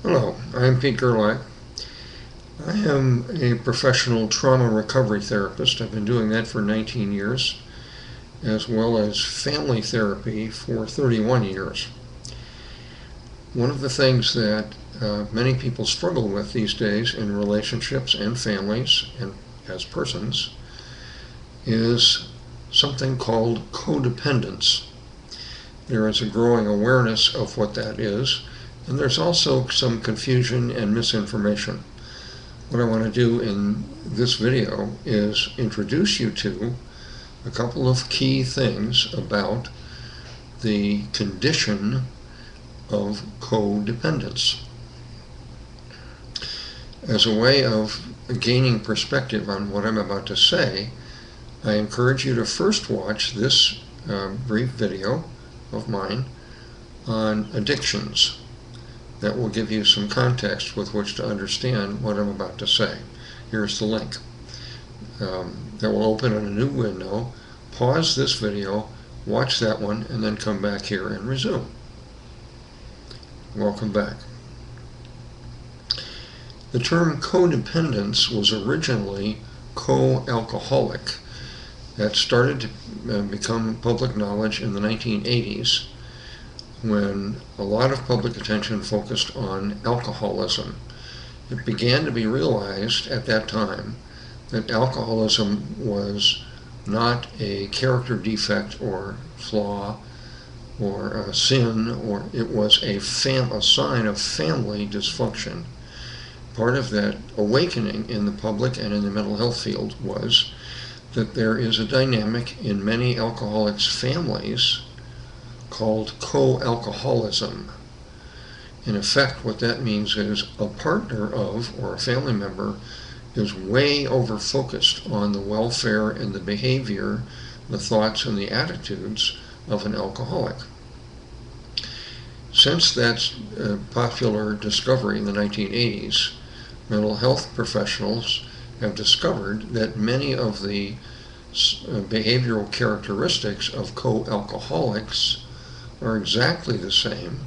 Hello, I'm Pete Gerlach. I am a professional trauma recovery therapist. I've been doing that for 19 years, as well as family therapy for 31 years. One of the things that many people struggle with these days in relationships and families and as persons is something called codependence. There is a growing awareness of what that is, and there's also some confusion and misinformation. What I want to do in this video is introduce you to a couple of key things about the condition of codependence. As a way of gaining perspective on what I'm about to say, I encourage you to first watch this brief video of mine on addictions. That will give you some context with which to understand what I'm about to say. Here's the link. That will open in a new window. Pause this video, watch that one, and then come back here and resume. Welcome back. The term codependence was originally co-alcoholic. That started to become public knowledge in the 1980s, when a lot of public attention focused on alcoholism. It began to be realized at that time that alcoholism was not a character defect or flaw or a sin, or it was a sign of family dysfunction. Part of that awakening in the public and in the mental health field was that there is a dynamic in many alcoholics' families called co-alcoholism. In effect, what that means is a partner of, or a family member, is way over-focused on the welfare and the behavior, the thoughts and the attitudes of an alcoholic. Since that popular discovery in the 1980s, mental health professionals have discovered that many of the behavioral characteristics of co-alcoholics are exactly the same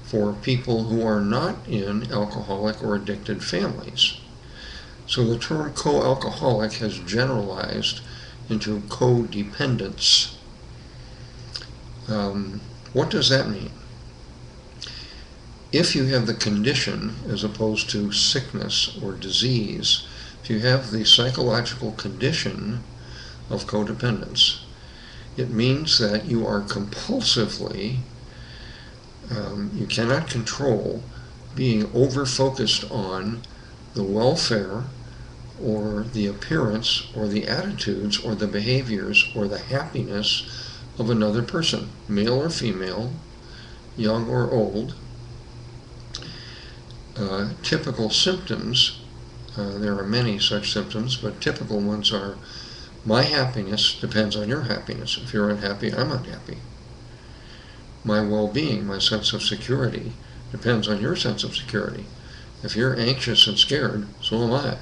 for people who are not in alcoholic or addicted families. So the term co-alcoholic has generalized into codependence. What does that mean? If you have the condition as opposed to sickness or disease, if you have the psychological condition of codependence, it means that you are compulsively, you cannot control being over-focused on the welfare or the appearance or the attitudes or the behaviors or the happiness of another person, male or female, young or old. Typical symptoms, there are many such symptoms, but typical ones are: my happiness depends on your happiness. If you're unhappy, I'm unhappy. My well-being, my sense of security, depends on your sense of security. If you're anxious and scared, so am I.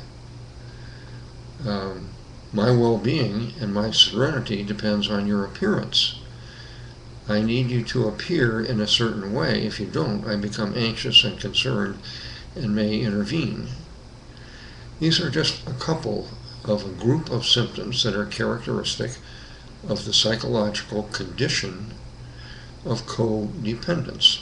My well-being and my serenity depends on your appearance. I need you to appear in a certain way. If you don't, I become anxious and concerned and may intervene. These are just a couple of a group of symptoms that are characteristic of the psychological condition of codependence.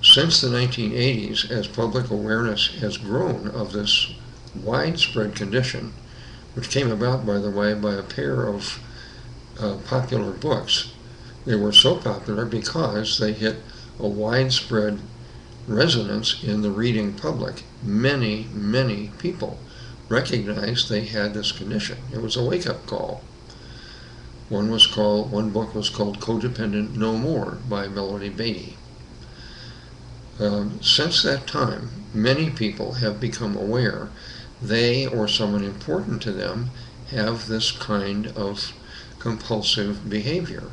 Since the 1980s, as public awareness has grown of this widespread condition, which came about, by the way, by a pair of popular books. They were so popular because they hit a widespread resonance in the reading public. Many, many people recognized they had this condition. It was a wake-up call. One book was called Codependent No More by Melody Beattie. Since that time, many people have become aware they or someone important to them have this kind of compulsive behavior.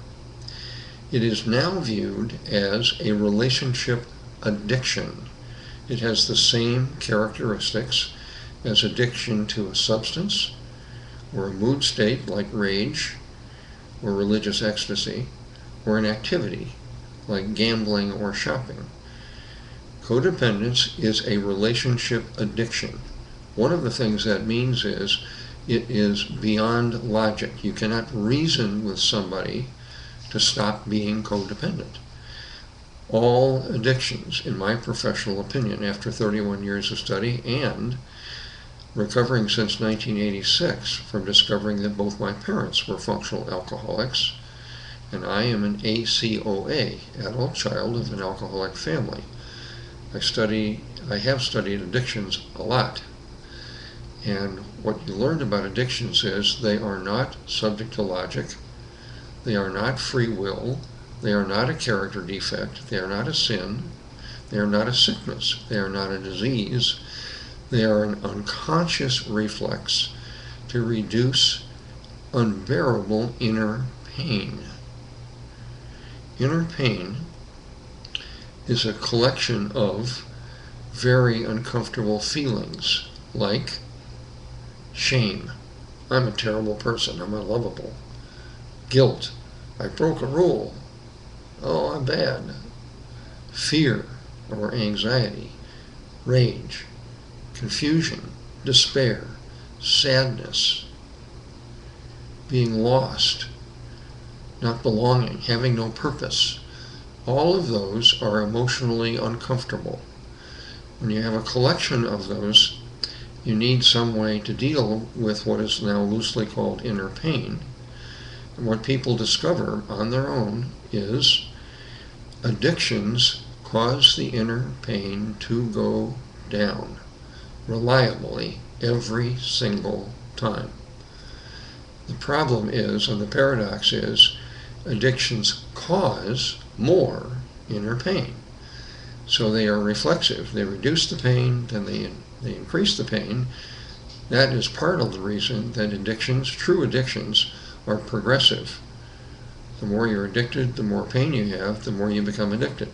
It is now viewed as a relationship addiction. It has the same characteristics as addiction to a substance or a mood state like rage or religious ecstasy, or an activity like gambling or shopping. Codependence is a relationship addiction. One of the things that means is it is beyond logic. You cannot reason with somebody to stop being codependent. All addictions, in my professional opinion, after 31 years of study and recovering since 1986 from discovering that both my parents were functional alcoholics, and I am an ACOA, adult child of an alcoholic family. I have studied addictions a lot. And what you learned about addictions is they are not subject to logic, they are not free will, they are not a character defect, they are not a sin, they are not a sickness, they are not a disease, they are an unconscious reflex to reduce unbearable inner pain. Inner pain is a collection of very uncomfortable feelings like shame. I'm a terrible person. I'm unlovable. Guilt. I broke a rule. Oh, I'm bad. Fear or anxiety. Rage. Confusion. Despair. Sadness. Being lost. Not belonging. Having no purpose. All of those are emotionally uncomfortable. When you have a collection of those, you need some way to deal with what is now loosely called inner pain. And what people discover on their own is addictions cause the inner pain to go down reliably every single time. The problem is, and the paradox is, addictions cause more inner pain. So they are reflexive. They reduce the pain, then they increase the pain. That is part of the reason that addictions, true addictions, are progressive. The more you're addicted, the more pain you have, the more you become addicted.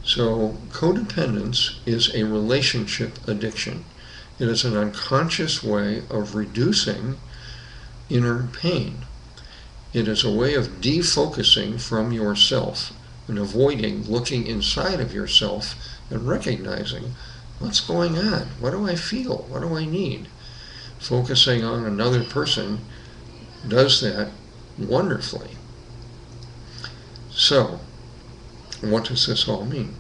So codependence is a relationship addiction. It is an unconscious way of reducing inner pain. It is a way of defocusing from yourself and avoiding looking inside of yourself and recognizing what's going on, what do I feel, what do I need. Focusing on another person does that wonderfully. So, what does this all mean?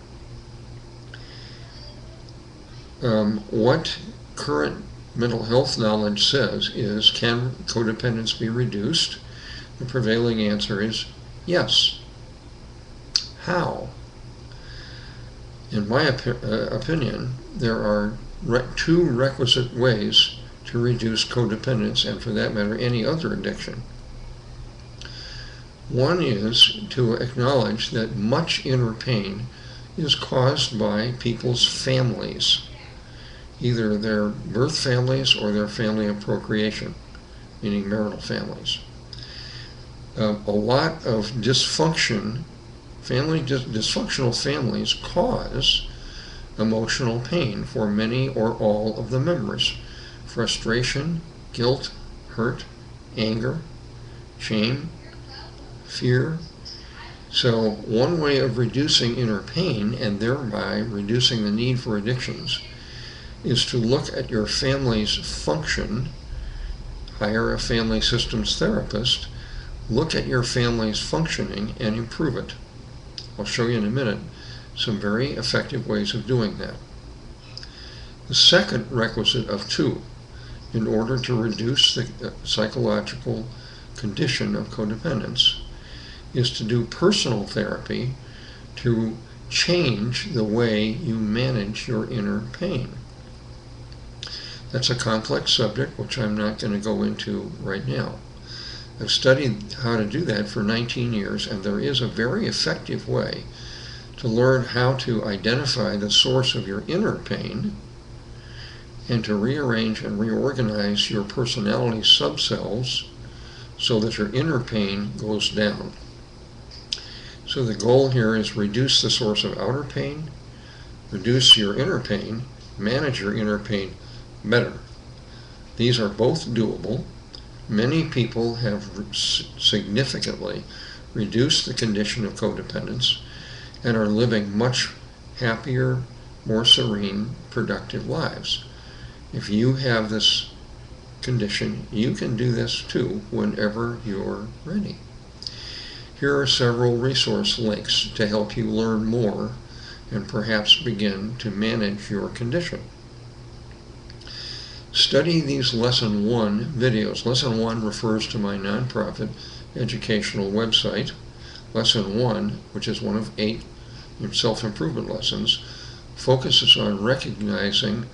What current mental health knowledge says is, can codependence be reduced? The prevailing answer is yes. How? In my opinion, there are two requisite ways to reduce codependence, and for that matter, any other addiction. One is to acknowledge that much inner pain is caused by people's families, either their birth families or their family of procreation, meaning marital families. A lot of dysfunctional families cause emotional pain for many or all of the members. Frustration, guilt, hurt, anger, shame, fear. So one way of reducing inner pain and thereby reducing the need for addictions is to look at your family's function, hire a family systems therapist, look at your family's functioning and improve it. I'll show you in a minute some very effective ways of doing that. The second requisite of two, in order to reduce the psychological condition of codependence, is to do personal therapy to change the way you manage your inner pain. That's a complex subject which I'm not going to go into right now. I've studied how to do that for 19 years, and there is a very effective way to learn how to identify the source of your inner pain and to rearrange and reorganize your personality subcells so that your inner pain goes down. So the goal here is reduce the source of outer pain, reduce your inner pain, manage your inner pain better. These are both doable. Many people have significantly reduce the condition of codependence, and are living much happier, more serene, productive lives. If you have this condition, you can do this too whenever you're ready. Here are several resource links to help you learn more and perhaps begin to manage your condition. Study these Lesson 1 videos. Lesson 1 refers to my nonprofit educational website. Lesson 1, which is one of 8 self-improvement lessons, focuses on recognizing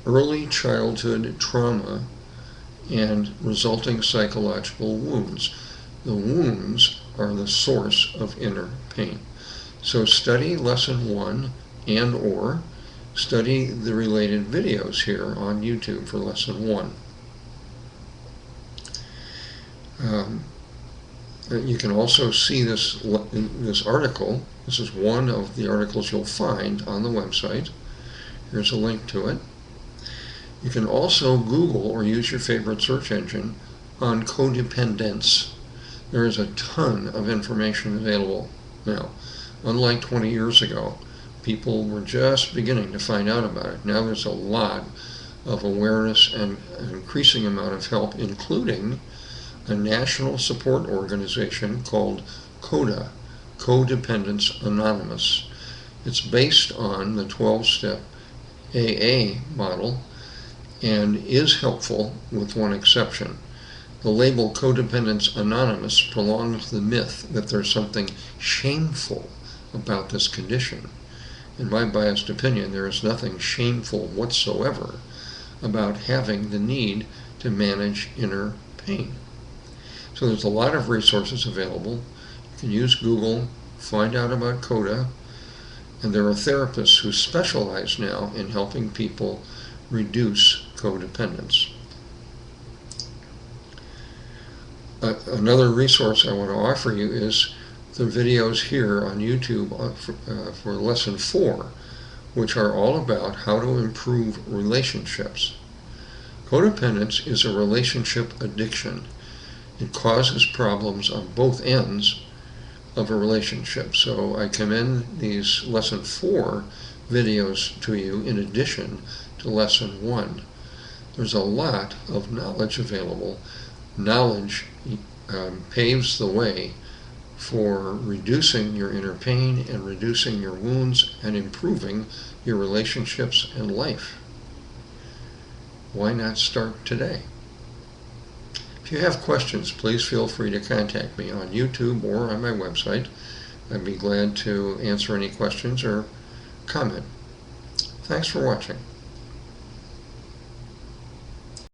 early childhood trauma and resulting psychological wounds. The wounds are the source of inner pain. So study Lesson 1 and/or study the related videos here on YouTube for Lesson 1. You can also see this article. This is one of the articles you'll find on the website. Here's a link to it. You can also Google or use your favorite search engine on codependence. There is a ton of information available now. Unlike 20 years ago, people were just beginning to find out about it. Now there's a lot of awareness and an increasing amount of help, including a national support organization called CODA, Codependence Anonymous. It's based on the 12-step AA model and is helpful with one exception. The label Codependence Anonymous prolongs the myth that there's something shameful about this condition. In my biased opinion, there is nothing shameful whatsoever about having the need to manage inner pain. So there's a lot of resources available. You can use Google, find out about CODA, and there are therapists who specialize now in helping people reduce codependence. Another resource I want to offer you is the videos here on YouTube for Lesson 4, which are all about how to improve relationships. Codependence is a relationship addiction. It causes problems on both ends of a relationship. So I commend these Lesson 4 videos to you in addition to Lesson 1. There's a lot of knowledge available. Knowledge paves the way for reducing your inner pain and reducing your wounds and improving your relationships and life. Why not start today? If you have questions, please feel free to contact me on YouTube or on my website. I'd be glad to answer any questions or comment. Thanks for watching.